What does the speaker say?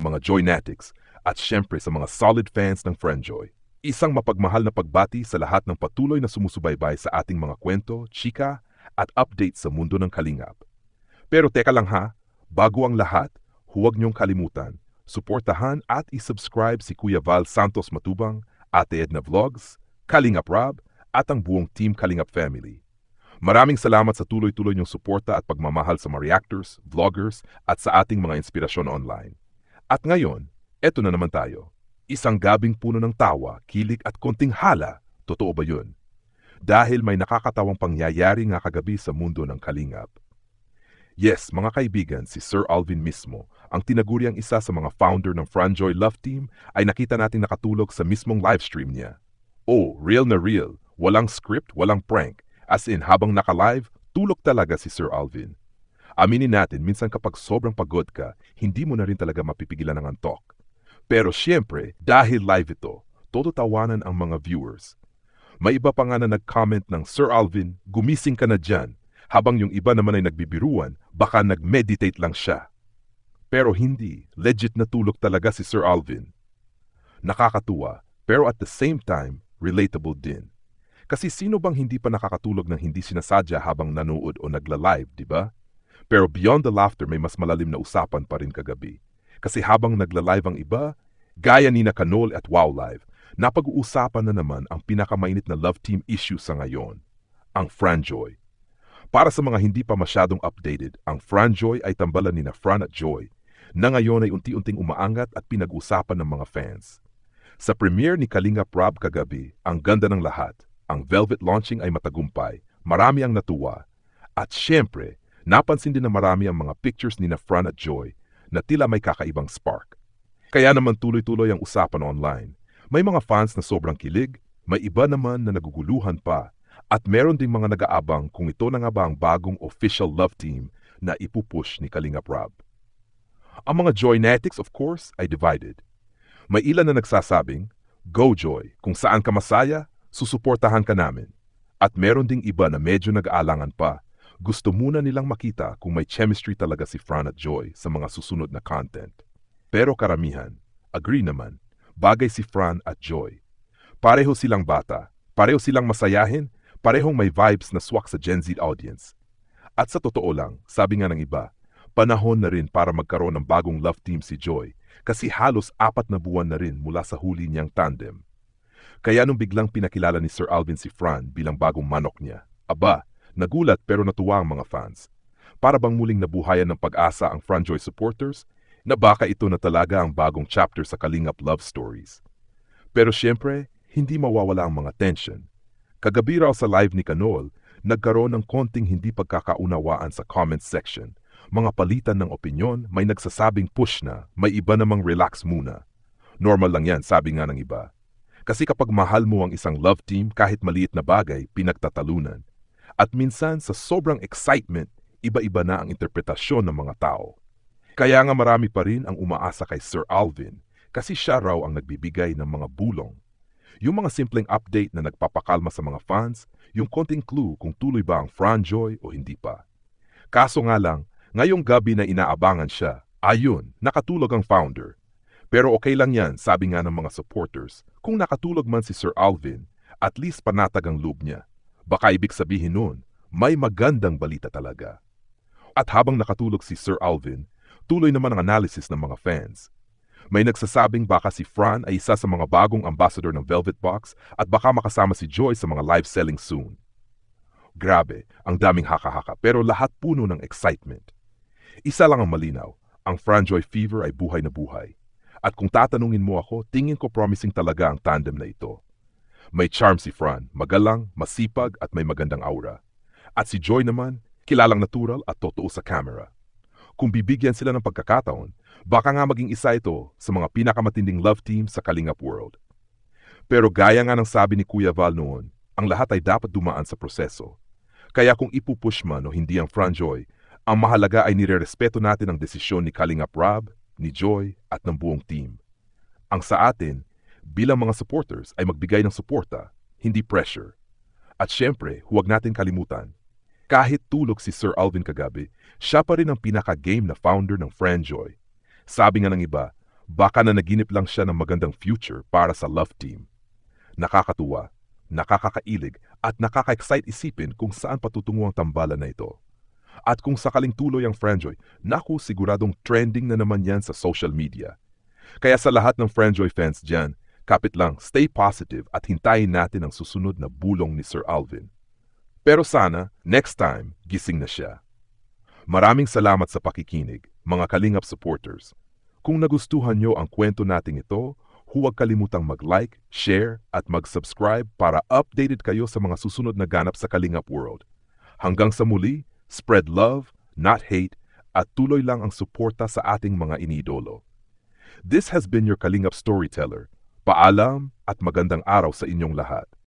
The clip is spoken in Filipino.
mga Joynatics, at syempre sa mga solid fans ng Friendjoy. Isang mapagmahal na pagbati sa lahat ng patuloy na sumusubaybay sa ating mga kwento, chika, at update sa mundo ng Kalingap. Pero teka lang ha, bago ang lahat, huwag niyong kalimutan, suportahan at isubscribe si Kuya Val Santos Matubang, Ate Edna Vlogs, Kalingap Rob, at ang buong Team Kalingap Family. Maraming salamat sa tuloy-tuloy niyong suporta at pagmamahal sa mga reactors, vloggers, at sa ating mga inspirasyon online. At ngayon, eto na naman tayo. Isang gabing puno ng tawa, kilig at konting hala. Totoo ba yun? Dahil may nakakatawang pangyayari nga kagabi sa mundo ng Kalingap. Yes, mga kaibigan, si Sir Alvin mismo, ang tinaguriang isa sa mga founder ng Friendjoy Love Team, ay nakita nating nakatulog sa mismong livestream niya. Oh, real na real. Walang script, walang prank. As in, habang naka-live, tulog talaga si Sir Alvin. Aminin natin, minsan kapag sobrang pagod ka, hindi mo na rin talaga mapipigilan ng antok. Pero siyempre, dahil live ito, tototawanan ang mga viewers. May iba pa nga na nag-comment ng, Sir Alvin, gumising ka na dyan. Habang yung iba naman ay nagbibiruan, baka nag-meditate lang siya. Pero hindi, legit na tulog talaga si Sir Alvin. Nakakatuwa, pero at the same time, relatable din. Kasi sino bang hindi pa nakakatulog ng hindi sinasadya habang nanood o nagla-live, di ba? Pero beyond the laughter, may mas malalim na usapan pa rin kagabi. Kasi habang nagla-live ang iba, gaya ni na Kanol at Wow Live, napag-uusapan na naman ang pinakamainit na love team issue sa ngayon, ang Friendjoy. Para sa mga hindi pa masyadong updated, ang Friendjoy ay tambalan ni na Fran at Joy, na ngayon ay unti-unting umaangat at pinag-usapan ng mga fans. Sa premiere ni Kalingap Rob kagabi, ang ganda ng lahat, ang Velvet launching ay matagumpay, marami ang natuwa, at syempre, napansin din na marami ang mga pictures ni na Fran at Joy na tila may kakaibang spark. Kaya naman tuloy-tuloy ang usapan online. May mga fans na sobrang kilig, may iba naman na naguguluhan pa, at meron ding mga nag-aabang kung ito na nga ba ang bagong official love team na ipupush ni Kalingap Rob. Ang mga Joynatics of course ay divided. May ilan na nagsasabing, Go Joy, kung saan ka masaya, susuportahan ka namin. At meron ding iba na medyo nag-aalangan pa. Gusto muna nilang makita kung may chemistry talaga si Fran at Joy sa mga susunod na content. Pero karamihan, agree naman, bagay si Fran at Joy. Pareho silang bata, pareho silang masayahin, parehong may vibes na swak sa Gen Z audience. At sa totoo lang, sabi nga ng iba, panahon na rin para magkaroon ng bagong love team si Joy kasi halos 4 na buwan na rin mula sa huli niyang tandem. Kaya nung biglang pinakilala ni Sir Alvin si Fran bilang bagong manok niya, aba, nagulat pero natuwa ang mga fans. Para bang muling nabuhayan ng pag-asa ang Friendjoy supporters na baka ito na talaga ang bagong chapter sa Kalingap love stories. Pero syempre, hindi mawawala ang mga tension. Kagabi raw sa live ni Kanol, nagkaroon ng konting hindi pagkakaunawaan sa comment section. Mga palitan ng opinyon, may nagsasabing push na, may iba namang relax muna. Normal lang yan, sabi nga ng iba. Kasi kapag mahal mo ang isang love team, kahit maliit na bagay, pinagtatalunan. At minsan sa sobrang excitement, iba-iba na ang interpretasyon ng mga tao. Kaya nga marami pa rin ang umaasa kay Sir Alvin kasi siya raw ang nagbibigay ng mga bulong. Yung mga simpleng update na nagpapakalma sa mga fans, yung konting clue kung tuloy ba ang Friendjoy o hindi pa. Kaso nga lang, ngayong gabi na inaabangan siya, ayun, nakatulog ang founder. Pero okay lang yan, sabi nga ng mga supporters, kung nakatulog man si Sir Alvin, at least panatag ang loob niya. Baka ibig sabihin nun, may magandang balita talaga. At habang nakatulog si Sir Alvin, tuloy naman ang analysis ng mga fans. May nagsasabing baka si Fran ay isa sa mga bagong ambassador ng Velvet Box at baka makasama si Joy sa mga live selling soon. Grabe, ang daming haka-haka pero lahat puno ng excitement. Isa lang ang malinaw, ang Friendjoy fever ay buhay na buhay. At kung tatanungin mo ako, tingin ko promising talaga ang tandem na ito. May charm si Fran, magalang, masipag at may magandang aura. At si Joy naman, kilalang natural at totoo sa camera. Kung bibigyan sila ng pagkakataon, baka nga maging isa ito sa mga pinakamatinding love team sa Kalingap world. Pero gaya nga ng sabi ni Kuya Val noon, ang lahat ay dapat dumaan sa proseso. Kaya kung ipupush man o hindi ang Friendjoy, ang mahalaga ay nirerespeto natin ang desisyon ni Kalingap Rob, ni Joy at ng buong team. Ang sa atin, bilang mga supporters ay magbigay ng suporta, hindi pressure. At syempre, huwag natin kalimutan, kahit tulog si Sir Alvin kagabi, siya pa rin ang pinaka-game na founder ng Friendjoy. Sabi nga ng iba, Baka na naginip lang siya ng magandang future para sa love team. Nakakatuwa, nakakakailig at nakaka-excite isipin kung saan patutungo ang tambalan na ito. At kung sakaling tuloy ang Friendjoy, naku siguradong trending na naman yan sa social media. Kaya sa lahat ng Friendjoy fans dyan, kapit lang, stay positive at hintayin natin ang susunod na bulong ni Sir Alvin. Pero sana, next time, gising na siya. Maraming salamat sa pakikinig, mga Kalingap supporters. Kung nagustuhan nyo ang kwento nating ito, huwag kalimutang mag-like, share at mag-subscribe para updated kayo sa mga susunod na ganap sa Kalingap World. Hanggang sa muli, spread love, not hate, at tuloy lang ang suporta sa ating mga iniidolo. This has been your Kalingap Storyteller. Paalam at magandang araw sa inyong lahat.